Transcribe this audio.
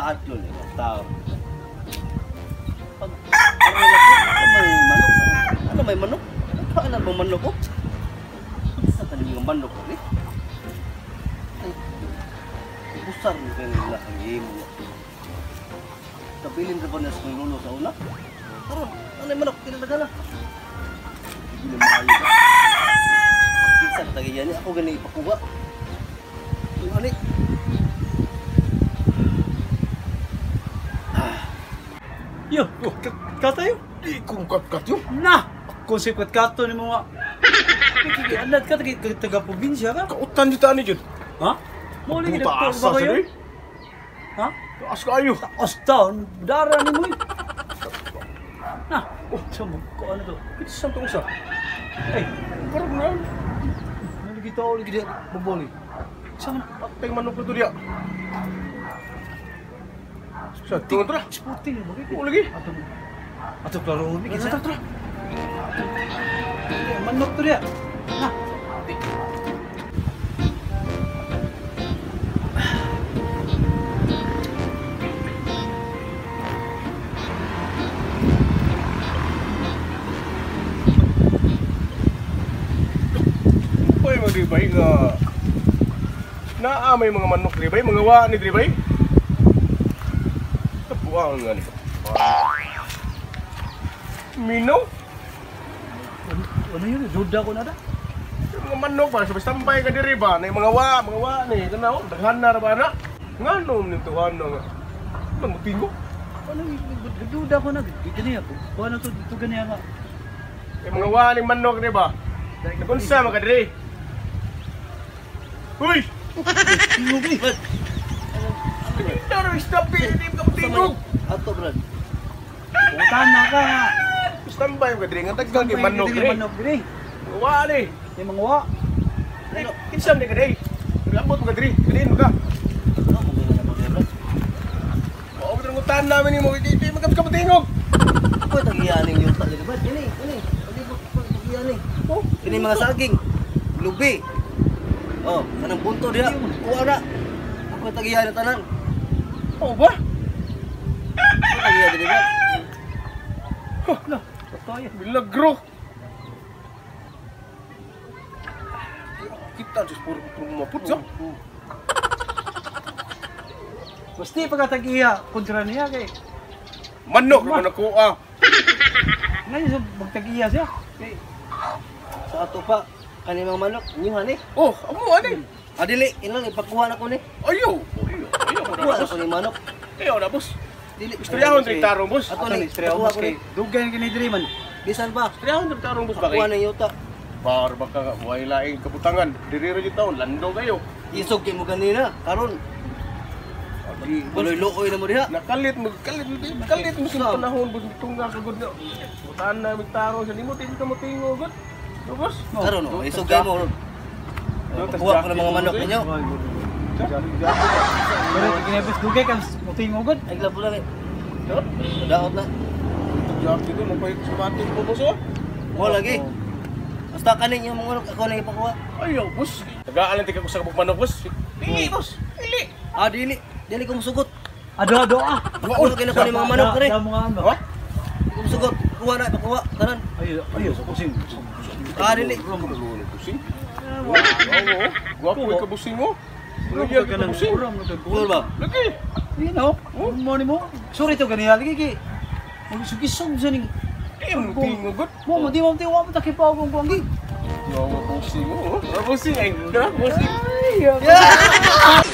taat yun eh, tao. Pag may manok, ano may manok? Ano bang manok ko? Sa talim yung manok ko eh. Busar mo kayo nila ang imo. Kabilin ka pa na sa lolo sa una. Karon, ano yung manok? Kinadagala. Hindi na maayo ka. Kinsa ka tagayan niya, ako gani ipakuha. Yung ani. Yo, katayo? Di kong kat yun. Na! Kung si kato ni mga... Andad ka, taga-probinsya ka? Kautan dito ani dyan. Ha? Muli ka, Taas doktor ba sa kayo? sari. Ha? Taas kayo. Taas taon, dara ni mo eh. Na, saan mo? Kung ano to? Kita itong isa. Ay, Parang na. muli kita ulit kita bubuli. Saan? Patay manok na ito diya. Sa tingin ito na. Sporting mo. Oo lagi. Ato klaro ni Tara, kita. tara. Manok to dia. Na. Uy, mga dribay nga. Naa may mga manok dribay. Mga wa ni dribay. Tapuang nga ni. Minaw? Ano yun? Duda ko na da. Mga manok ba? Sabay tambay ka diri ba? Na mga wa ni. Tanaw, daghan na ra ba na? Nganom nito ano nga. Mamuting ko. Ano yun? Duda ko na. Ganyan ako. Kung ano to, ito ganyan nga. Mga wa ni manok di ba? Nagunsa mga diri. Uy! Tingog ni. Pero stop it, hindi ka matingog. Ato brad. Puntahan na ka nga. Standby ka diri nga dagdag kay manok diri. Manok diri. Mga wa ni. Yung mga wa. Ano? Kinsan ni ka diri? Labot mo ka diri. Dili mo ka. Ano mo gina na mga brad? Oo, pinangutan namin ni mo. Hindi mo ka matingog. Ako tagiyaning yung tali brad. Ini. Hindi ko tagiyaning. Oh, Ini mga saging. Lubi. Oh, kanang punto diha. Kuha na. Ako tagiyan na tanan. oh ba? Ako tagiyan din brad. Lah, kaya. Milagro. Kita just puro maput sa. Pasti pagkatag-iya kontra niya kay Manok naman ako ah. ngayon sa magtag-iya siya. Okay. Sa ato pa kani mga manok, nyuhan eh. Oh, amo ani. Adili, ilang ipakuha na ko ni. Ayo. Ayo Kuha na na ko boss. ni manok. Ayo na boss. Dili. Istoryahon din tarong boss. Ato Ato ni ni Estrella pakuha mas ko ni. kay dugan kini diri man. Bisan ba? Istoryahon din tarong boss ba Pakuha kay? na yuta. Bar baka nga buhay laing kabutangan. Diri ra jud taon lando kayo. Isog kay mo ganina. Karon Di buloy-looy na mo diha. nakalit mo sa panahon boss tunggal ka gud. Butan na magtarong sa nimo tin ka mo tingo gud. No boss? Karon oh, isog kay mo. Pakuha ko ng mga manok ninyo. Pero kinebes dugay kan mutingogod. Ay glabo lang eh. Daot na. Jawab dito mo pa sumating mo boss oh. Mo lagi. Basta kanin yung mga manok ako na ipakuha. Ayo boss. Tagaan lang tika ko sa kabuk manok boss. Dili boss. Dili. Ah, dili. Dili ko musugot. Ado ah. Ako na kinako ni mga manok kani. Da mga ano. Ha? Dili ko musugot. Kuha na ipakuha. Tanan. Ayo sa kusing. Ah, dili. Busing. Guwapo ka busing mo. Uram Lagi ka nang busing. uram ka. Kuha ba? Lagi. You know, mo ni mo. Sorry to ganiya lagi ki. Magsukisog sa ning. Ayun mo tingo gud. Mo di mo tiwa mo takipaw kung kuanggi. Yo busing mo. Busing ay. Busing. Ay,